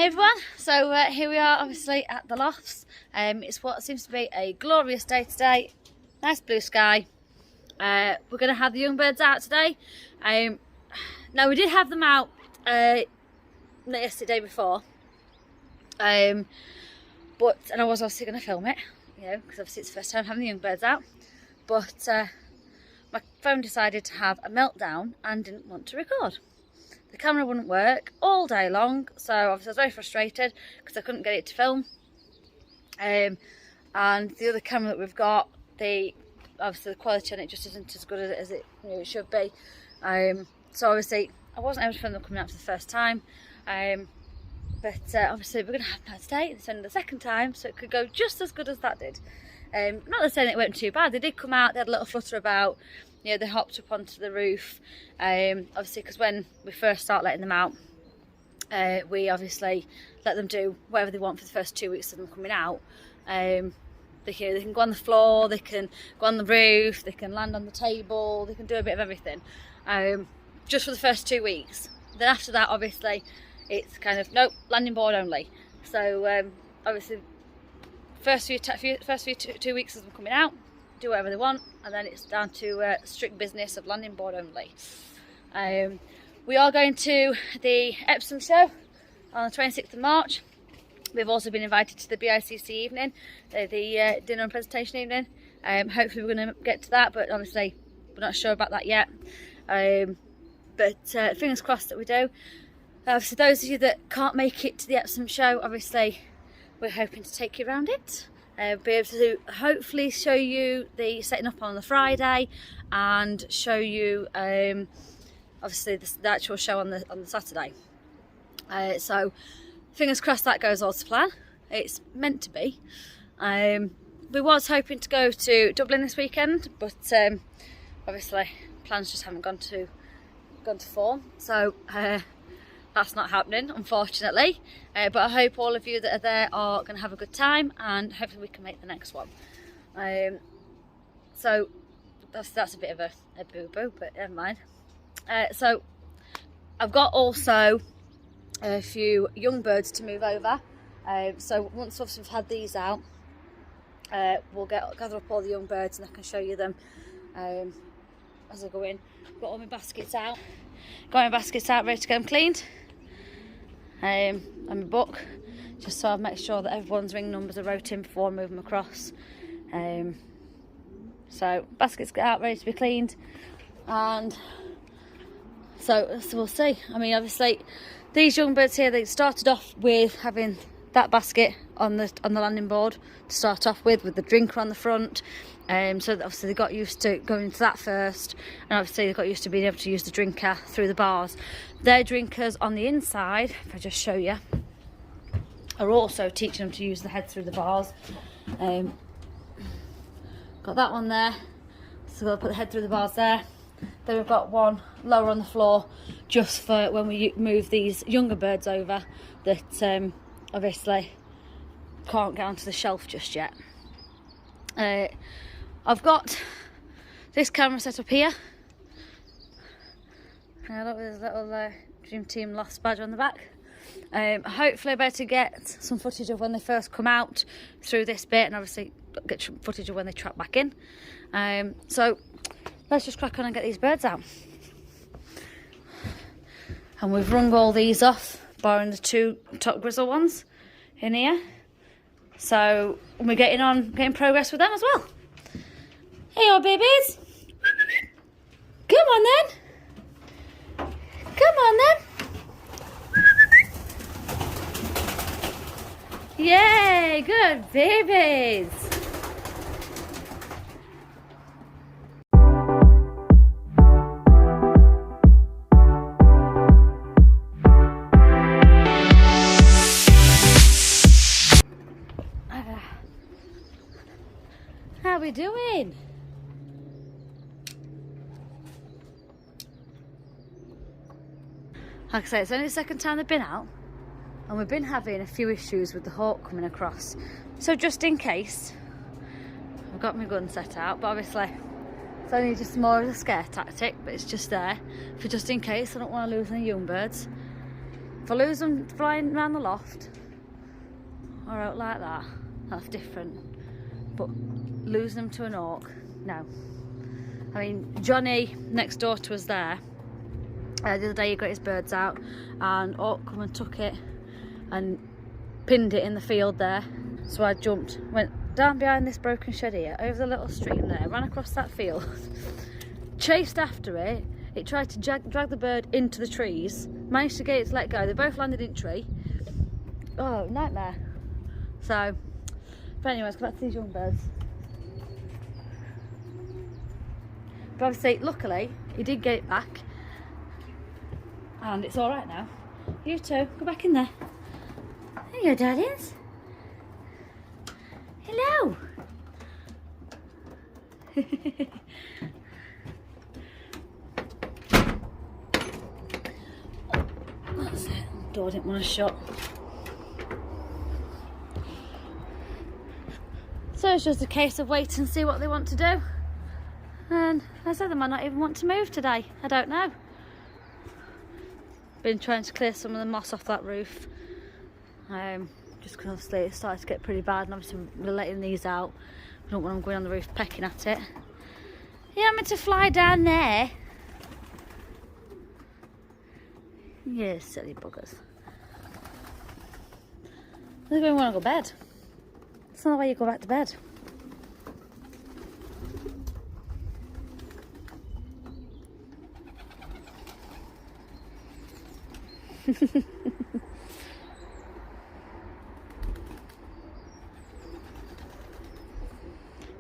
Hey everyone, so here we are obviously at the lofts. It's what seems to be a glorious day today, nice blue sky. We're going to have the young birds out today. Now we did have them out not yesterday before, but and I was obviously going to film it, you know, because obviously it's the first time having the young birds out, but my phone decided to have a meltdown and didn't want to record. The camera wouldn't work all day long, so obviously I was very frustrated because I couldn't get it to film. And the other camera that we've got, obviously the quality on it just isn't as good as it should be. So obviously I wasn't able to film them coming out for the first time. But obviously we're going to have that today. It's only the second time, so it could go just as good as that did. Not that saying it went too bad. They did come out, they had a little flutter about. You know, they hopped up onto the roof, obviously because when we first start letting them out, we obviously let them do whatever they want for the first 2 weeks of them coming out. They can go on the floor, they can go on the roof, they can land on the table, they can do a bit of everything, just for the first 2 weeks. Then after that, obviously, it's kind of, nope, landing board only. So obviously, first few 2 weeks of them coming out, do whatever they want, and then it's down to strict business of landing board only. We are going to the Epsom show on the 26th of March. We've also been invited to the BICC evening, the dinner and presentation evening. Hopefully we're going to get to that, but obviously we're not sure about that yet. But fingers crossed that we do. For those of you that can't make it to the Epsom show, obviously we're hoping to take you around it. Be able to hopefully show you the setting up on the Friday and show you obviously the actual show on the Saturday. So fingers crossed that goes all to plan. It's meant to be. We was hoping to go to Dublin this weekend, but obviously plans just haven't gone to form. So that's not happening, unfortunately, but I hope all of you that are there are going to have a good time, and hopefully we can make the next one. So that's a bit of a boo-boo, but never mind. So I've got also a few young birds to move over. So once we've had these out, we'll gather up all the young birds and I can show you them as I go in. Got all my baskets out. Got my baskets out ready to get them cleaned. And my book, just so I make sure that everyone's ring numbers are wrote in before I move them across. So baskets get out ready to be cleaned, and so we'll see. I mean, obviously these young birds here, they started off with having that basket on the landing board to start off with the drinker on the front. So obviously they got used to going into that first, and obviously they got used to being able to use the drinker through the bars. Their drinkers on the inside, if I just show you, are also teaching them to use the head through the bars. Got that one there, so they'll put the head through the bars there. Then we've got one lower on the floor just for when we move these younger birds over that obviously can't get onto the shelf just yet. I've got this camera set up here. Look, there's a little Dream Team Lost badge on the back. Hopefully I'll be able to get some footage of when they first come out through this bit, and obviously get footage of when they trap back in. So let's just crack on and get these birds out. And we've wrung all these off, barring the two top grizzle ones in here. So we're getting progress with them as well. Hey, your babies. Come on then. Come on then. Yay, good babies. How are we doing? Like I say, it's only the second time they've been out, and we've been having a few issues with the hawk coming across. So just in case, I've got my gun set out, but obviously it's only just more of a scare tactic, but it's just there for just in case. I don't want to lose any young birds. If I lose them flying around the loft or out like that, that's different. But losing them to an hawk, no. I mean, Johnny next door to us there, the other day he got his birds out and hawk come and took it and pinned it in the field there. So I jumped, went down behind this broken shed here, over the little stream there, ran across that field, chased after it. It tried to drag the bird into the trees, managed to get it to let go. They both landed in tree. Oh, nightmare. So, but anyway, let's go back to these young birds. But obviously, luckily, he did get it back. And it's all right now. You two, go back in there. There you go, darlings. Hello. That's it. Door didn't want to shut. So it's just a case of wait and see what they want to do. And I said they might not even want to move today. I don't know. Been trying to clear some of the moss off that roof. Just because obviously it started to get pretty bad, and obviously we're letting these out. I don't want them going on the roof pecking at it. You want me to fly down there? Yeah, silly buggers. They're going to want to go to bed. That's not the way you go back to bed.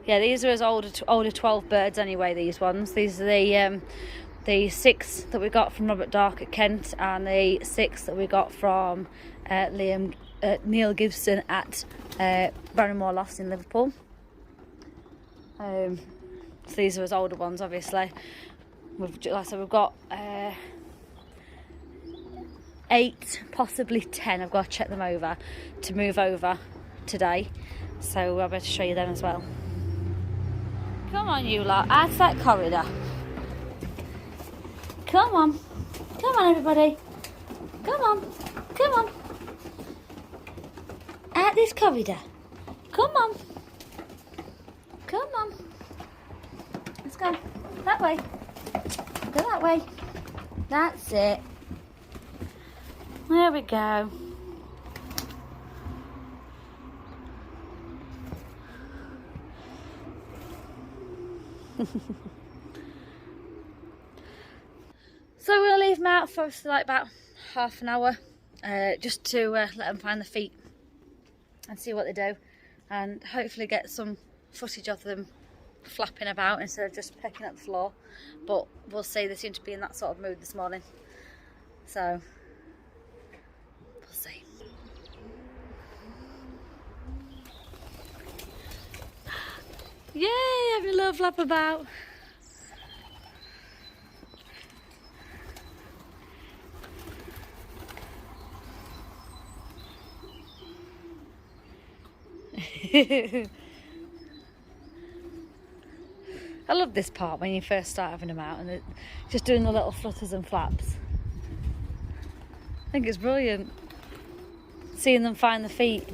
Yeah, these are as older 12 birds anyway, these ones. These are the 6 that we got from Robert Dark at Kent, and the 6 that we got from Neil Gibson at Barrymore Lofts in Liverpool. So these are as older ones, obviously. Like I said, we've got 8, possibly 10. I've got to check them over to move over today, so I'll be able to show you them as well. Come on, you lot, out that corridor. Come on. Come on, everybody. Come on. Come on. Out this corridor. Come on. Come on. Let's go. That way. Go that way. That's it. There we go. So we're going to leave them out for like about half an hour, just to let them find the feet and see what they do, and hopefully get some footage of them flapping about instead of just pecking at the floor. But we'll see, they seem to be in that sort of mood this morning, so we'll see. Yay, having a little flap about. I love this part when you first start having them out and just doing the little flutters and flaps. I think it's brilliant seeing them find the feet.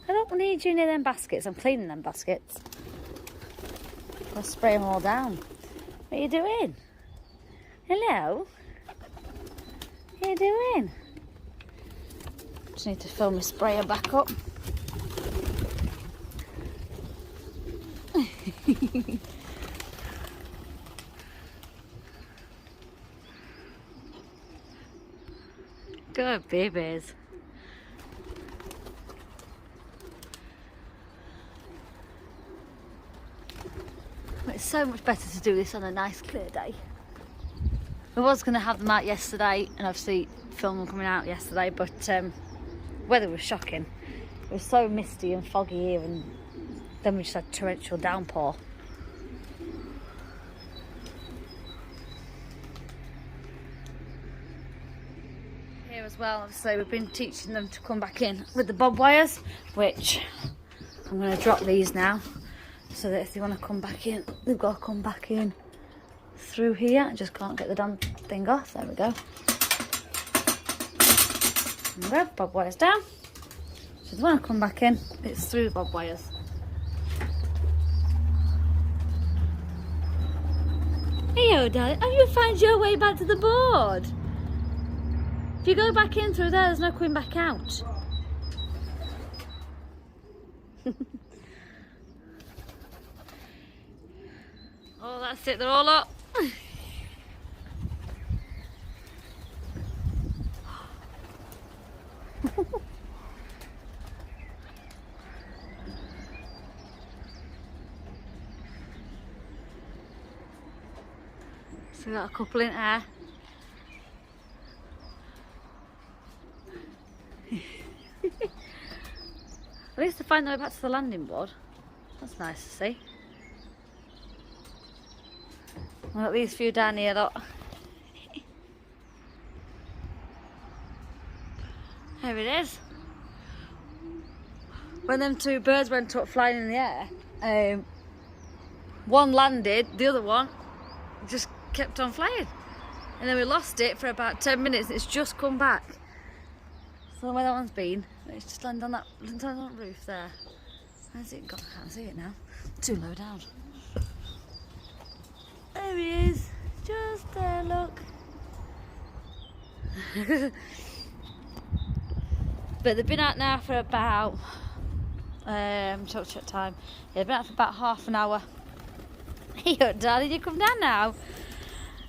I don't need you near them baskets. I'm cleaning them baskets. I'll spray them all down. What are you doing? Hello? What are you doing? Just need to fill my sprayer back up. Good babies. It's so much better to do this on a nice clear day. I was going to have them out yesterday and obviously film them coming out yesterday, but weather was shocking. It was so misty and foggy here, and then we just had torrential downpour. Here as well. Obviously we've been teaching them to come back in with the bob wires, which I'm going to drop these now, so that if they want to come back in, they've got to come back in through here. I just can't get the damn thing off. There we go. There we go, bob wires down. So if they want to come back in, it's through the bob wires. Hey, darling, have you found your way back to the board? If you go back in through there, there's no coming back out. Oh, that's it, they're all up. So we've got a couple in air. At least to find their way back to the landing board. That's nice to see. We've got these few down here, look. There it is. When them two birds went up flying in the air, one landed, the other one just kept on flying. And then we lost it for about 10 minutes and it's just come back. I don't know where that one's been. It's just landed on that roof there. Where's it gone? I can't see it now. Too low down. There he is. Just there, look. But they've been out now for about check time. Yeah, they've been out for about half an hour. Hey, darling, you come down now.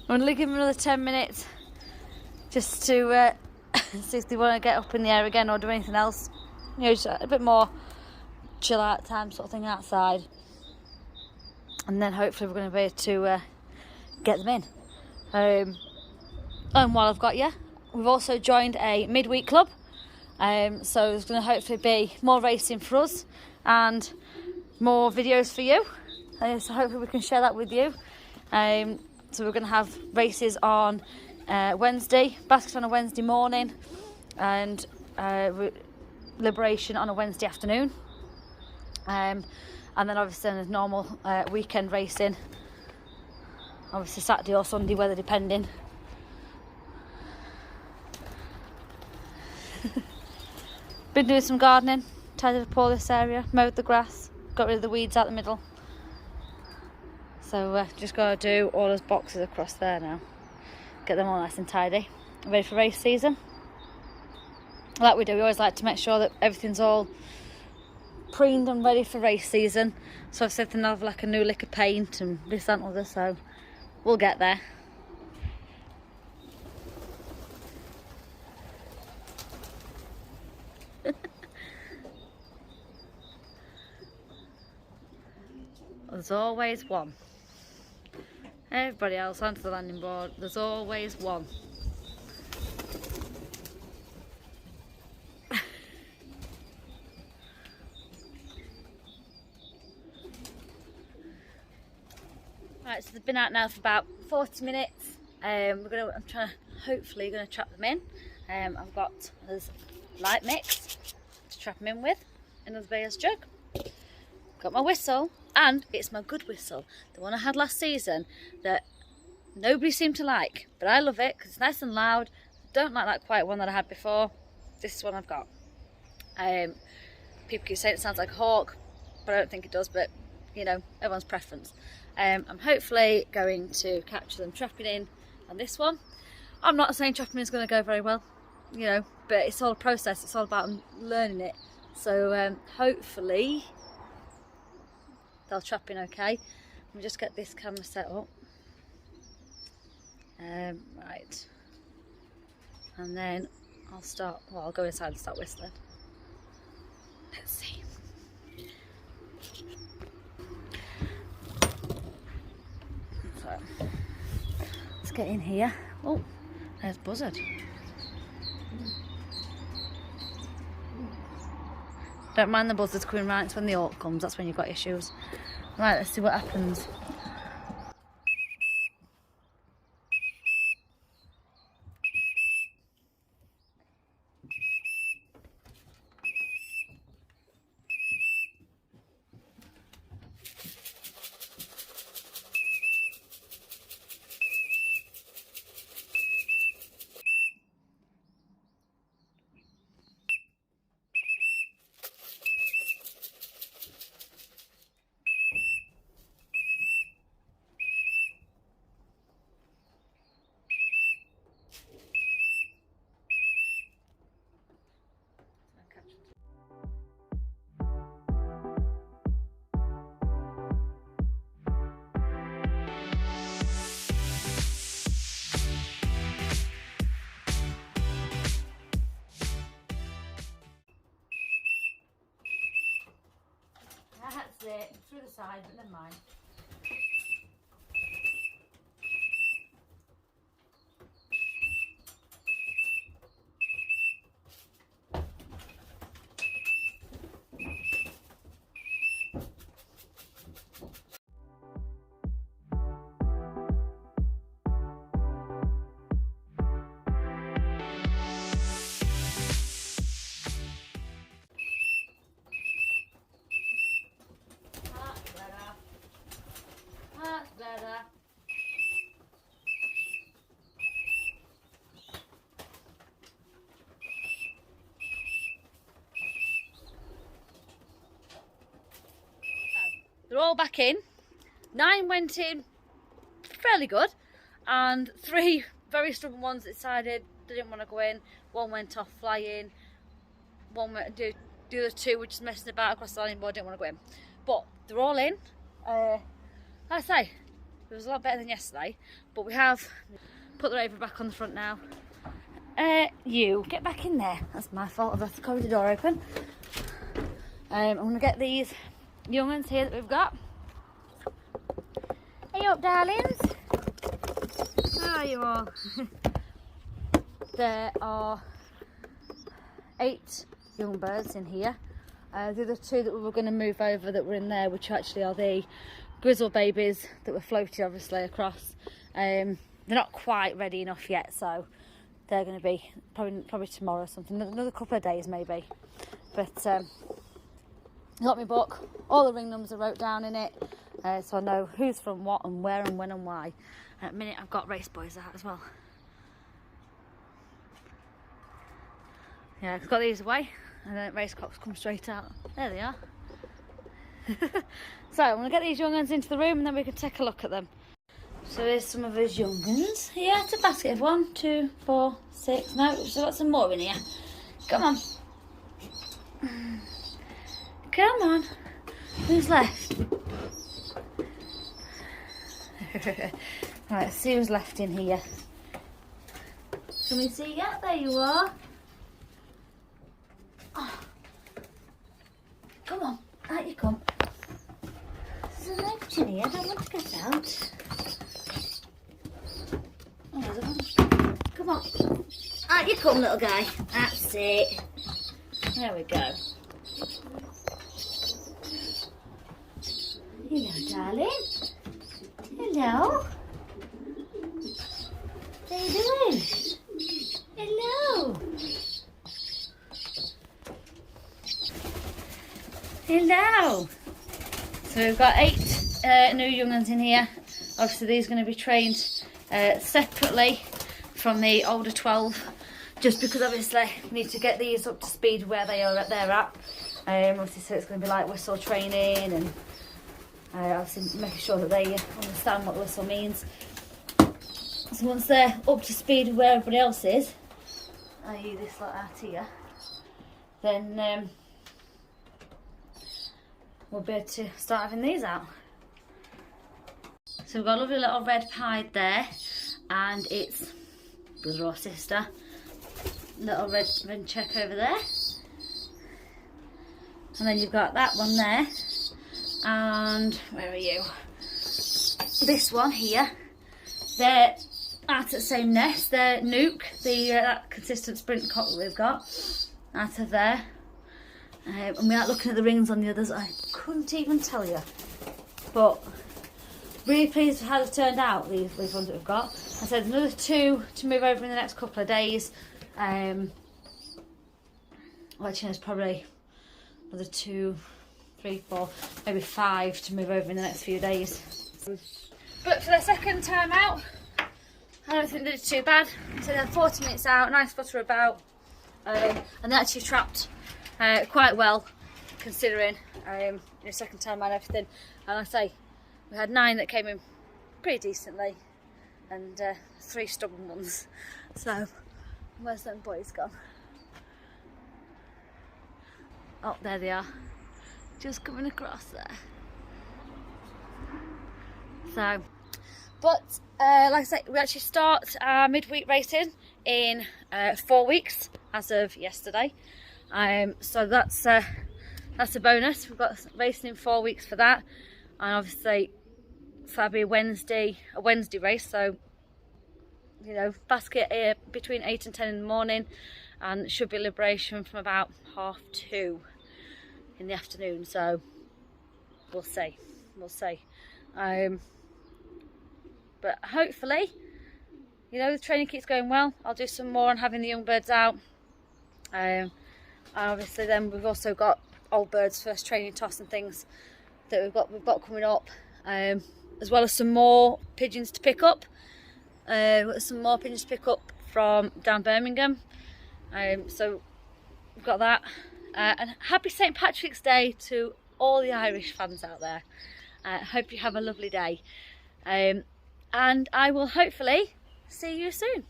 I'm gonna give them another 10 minutes just to see if they want to get up in the air again or do anything else. You know, just a bit more chill out time sort of thing outside. And then hopefully we're going to be able to get them in. And while I've got you, we've also joined a midweek club. So there's going to hopefully be more racing for us and more videos for you. So hopefully we can share that with you. So we're going to have races on Wednesday, basket on a Wednesday morning, and liberation on a Wednesday afternoon. And then obviously there's normal weekend racing, obviously Saturday or Sunday, weather depending. Been doing some gardening, tidied up all this area, mowed the grass, got rid of the weeds out the middle. So just got to do all those boxes across there now, get them all nice and tidy, ready for race season. Like we do, we always like to make sure that everything's all preened and ready for race season. So I've said to have like a new lick of paint and this and other, so we'll get there. There's always one. Everybody else onto the landing board, there's always one. Right, so they've been out now for about 40 minutes. I'm hopefully gonna trap them in. I've got this light mix to trap them in with, another Bayer's jug. Got my whistle, and it's my good whistle, the one I had last season that nobody seemed to like, but I love it because it's nice and loud. Don't like that quiet one that I had before. This is one I've got. People keep saying it sounds like a hawk, but I don't think it does, but you know, everyone's preference. I'm hopefully going to capture them trapping in on this one. I'm not saying trapping is going to go very well, you know, but it's all a process. It's all about learning it. So hopefully they'll trap in okay. Let me just get this camera set up. Right. And then I'll start, well, I'll go inside and start whistling. Let's see. So, let's get in here. Oh, there's buzzard. Don't mind the buzzards coming right, it's when the hawk comes, that's when you've got issues. Right, let's see what happens. side, but never mind. That's better. They're all back in. 9 went in fairly good, and 3 very stubborn ones decided they didn't want to go in. 1 went off flying. 1 went, the other 2 were just messing about across the landing board, didn't want to go in. But they're all in. Like I say, it was a lot better than yesterday, but we have put the Raven back on the front now. You get back in there. That's my fault. I've left the corridor door open. I'm going to get these young ones here that we've got. Are you up, darlings? How are you all? There are 8 young birds in here. The other 2 that we were going to move over that were in there, which actually are the grizzle babies that were floated obviously across. They're not quite ready enough yet, so they're going to be probably tomorrow or something, another couple of days maybe. But I got my book, all the ring numbers are wrote down in it, so I know who's from what and where and when and why. At a minute I've got race boys out as well. Yeah, I've got these away, and then race cocks come straight out. There they are. So I'm going to get these young ones into the room and then we can take a look at them. So here's some of his young ones. Yeah, it's a basket of 1, 2, 4, 6. No, we've got some more in here. Come on. Come on. Who's left? Right, let's see who's left in here. Can we see you? There you are. Oh. Come on, out you come. There's an egg in here, I don't want to get out. Oh, there's a one. Come on. Out you come, little guy. That's it. There we go. Hello, darling. Hello. How are you doing? Hello. Hello. So we've got 8 new young ones in here. Obviously these are going to be trained separately from the older 12, just because obviously we need to get these up to speed where they're at. Obviously, so it's going to be like whistle training, and obviously making sure that they understand what the whistle means. So once they're up to speed where everybody else is, i.e. this lot out here, then we'll be able to start having these out. So we've got a lovely little red pied there, and it's brother or sister. Little red check over there. And then you've got that one there. And where are you? This one here. They're out at the same nest. They're Nuke, that consistent sprint cock that we've got, out of there. And we are looking at the rings on the others. I couldn't even tell you. But really pleased with how they've turned out, these ones that we've got. I said another 2 to move over in the next couple of days. Actually, there's probably another 2, 3, 4, maybe 5 to move over in the next few days. But for the second time out, I don't think they did too bad. So they had 40 minutes out, nice flutter about, and they actually trapped quite well, considering the second time and everything. And like I say, we had 9 that came in pretty decently, and 3 stubborn ones. So where's them boys gone? Oh, there they are, just coming across there. So, but like I say, we actually start our midweek racing in 4 weeks as of yesterday. So that's a bonus. We've got racing in 4 weeks for that. and obviously that'll be a Wednesday race, so you know, basket between 8 and 10 in the morning, and should be liberation from about 2:30 in the afternoon. So we'll see. But hopefully, you know, the training keeps going well. I'll do some more on having the young birds out. And obviously then we've also got old birds first training toss and things that we've got coming up, as well as some more pigeons to pick up. From down Birmingham. So we've got that. And happy St. Patrick's Day to all the Irish fans out there. Hope you have a lovely day. And I will hopefully see you soon.